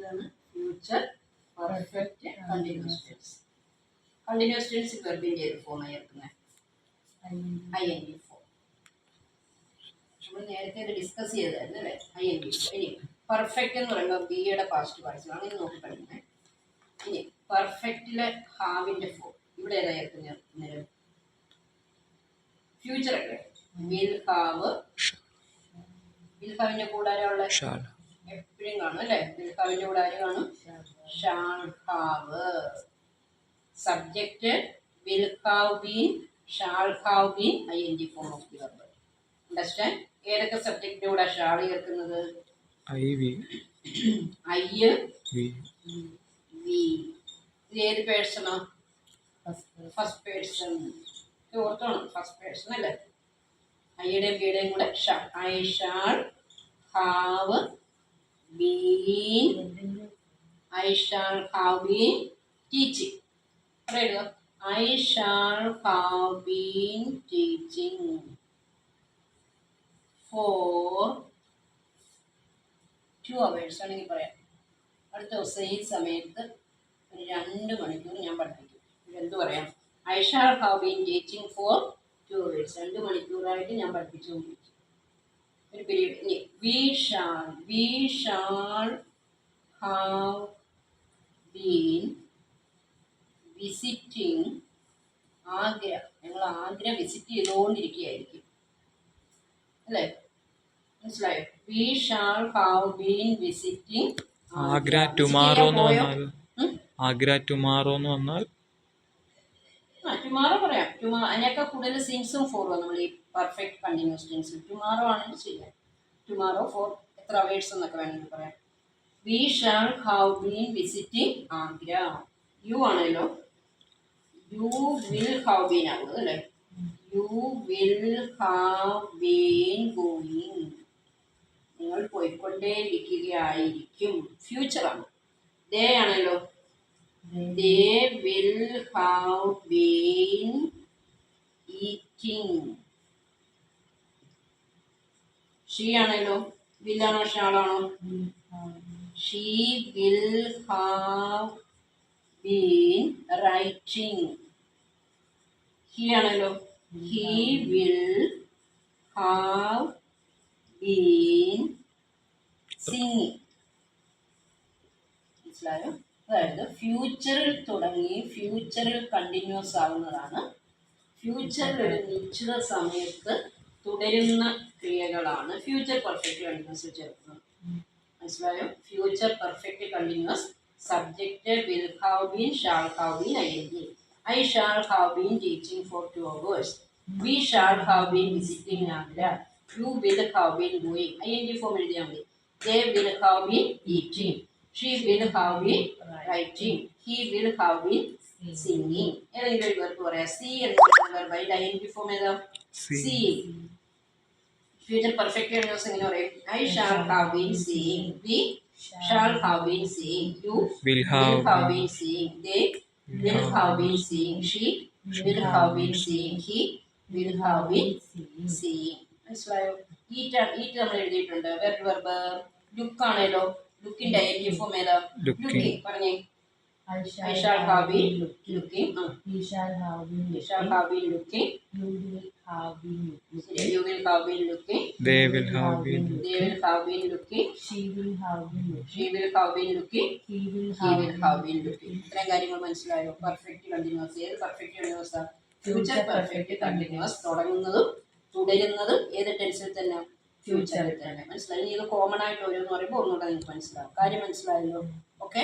ഏതാണ്? Future perfect continuous tense. Continuous tense വെർബിന്റെ ഏത് ഫോമായി എടുക്കുന്നത്? ING form. നമ്മൾ നേരത്തെ ഇത് ഡിസ്കസ് ചെയ്തായിരുന്നു അല്ലേ? ING. ഇനി പെർഫെക്റ്റ് എന്ന് പറയുമ്പോൾ ബിയുടെ പാസ്റ്റ് പാർട്ടിസിപ്പിൾ അങ്ങനെ നോക്കി പഠിക്കുന്നത്. ഇനി പെർഫെക്റ്റിലെ ഹാവിന്റെ ഫോം ഇവിടെ ഏതാ ചേർക്കുന്നത്? ഫ്യൂച്ചർ അല്ലേ? Will have. വിൽ ഹാവിന്റെ കൂടെ ആരാളുള്ള? എപ്പോഴും കാണും അല്ലേ? വിൽ ഹാവിന്റെ കൂടെ ആര് കാണും? Shall have. Subject will have been, shall have been, ING form of the verb. Understand? ഏതൊക്കെ സബ്ജക്റ്റിന്റെ കൂടെ ഷാൾ ചേർക്കുന്നത്? I, we. ഇത് ഏത് പേഴ്സണോ? First person. ഓർത്തോണം, ഫസ്റ്റ് പേഴ്സൺ അല്ലേ? ഐയുടെയും ബിയുടെയും കൂടെ shall. I shall have been, I shall have been teaching. പറയുക, I shall have been teaching for 2 hours ആണെങ്കിൽ പറയാം. അടുത്ത ദിവസം ഈ സമയത്ത് ഒരു 2 മണിക്കൂർ ഞാൻ പഠിപ്പിക്കും. എന്ത് പറയാം? I shall have been teaching for 2 hours. 2 മണിക്കൂറായിട്ട് ഞാൻ പഠിപ്പിച്ചുകൊണ്ടിരിക്കും. ഒരു പീരീഡ്. ഇനി V shall have been visiting Agra. ഞങ്ങൾ ആഗ്ര വിസിറ്റ് ചെയ്തുകൊണ്ടിരിക്കുകയായിരിക്കും അല്ലേ? മനസ്സിലായോ? V shall have been visiting Agra tomorrow എന്ന് വന്നാൽ, ആഗ്ര ടുമാറോ എന്ന് വന്നാൽ ടുമാറോ പറയാം. അതിനൊക്കെ കൂടുതൽ സിൻസും ഫോറും നമ്മൾ ഈ പെർഫെക്റ്റ് കണ്ടിന്യൂസ് ടെൻസിൽ ടുമാറോ ആണെങ്കിൽ ചെയ്യാം. ടുമാറോ ഫോർ എത്ര അവേഴ്സ് എന്നൊക്കെ വേണമെങ്കിൽ പറയാം. We shall have been visiting Agra. You ആണല്ലോ, യു വിൽ ഹാവ് ബീൻ ആകുന്നത് അല്ലേ? You will have been going. നിങ്ങൾ പോയിക്കൊണ്ടേയിരിക്കുകയായിരിക്കും. ഫ്യൂച്ചറാണ്. ദേ ആണല്ലോ, they will have been eating. She ആണല്ലോ, വില്ലാണോ ഷാളാണോ? She will have been writing. He ആണല്ലോ, he will have been singing. മനസ്സിലായോ? അതായത് ഫ്യൂച്ചറിൽ തുടങ്ങി ഫ്യൂച്ചറിൽ കണ്ടിന്യൂസ് ആവുന്നതാണ്. ഫ്യൂച്ചറിൽ ഒരു നിശ്ചിത സമയത്ത് തുടരുന്ന ക്രിയകളാണ് ഫ്യൂച്ചർ പെർഫെക്റ്റ് കണ്ടിന്യൂസ് ചേർക്കുന്നത്. മനസ്സിലായോ? Future perfect continuous subject will have been, shall have been, ING. I shall have been teaching for 2 hours. V shall have been visiting Agra. U will have been going. ING form എഴുതിയാൽ മതി. ദേ will have been eating. She will have been writing. He will have been singing. ഏതെങ്കിലും ഒരു verb പറയാം. C എന്ന verb. അതിന്റെ ING form ഏതാ? C. Future perfect continuous എങ്ങനെ പറയും? I shall have been seeing. V shall have been seeing. U will have been seeing. They will have been seeing. She will have been seeing. He will have been seeing. മനസ്സിലായോ? Eat നമ്മൾ എഴുതിയിട്ടുണ്ട്. വേറൊരു verb look ആണല്ലോ. ലുക്കിന്റെ ING form ഏതാ? Looking. പറഞ്ഞേ. I shall have been looking. He shall have been looking. He shall have been looking. You will have been looking. You will have been looking. they will have been They will have been looking. She will have been looking. She will have been looking. He will He have will have been looking. ഇത്രയും കാര്യങ്ങൾ മനസ്സിലായോ? Perfect continuous. ഏത് perfect continuous? Future perfect continuous. തുടങ്ങുന്നതും തുടരുന്നതും ഏത് ടെൻസിൽ തന്നെ? ഫ്യൂച്ചറിൽ തന്നെ. മനസ്സിലായി? ഇനി ഇത് കോമൺ ആയിട്ട് ഓരോന്ന് പറയുമ്പോൾ ഒന്നുകൂടെ നിങ്ങൾക്ക് മനസ്സിലാവും. കാര്യം മനസ്സിലായല്ലോ? ഓക്കെ.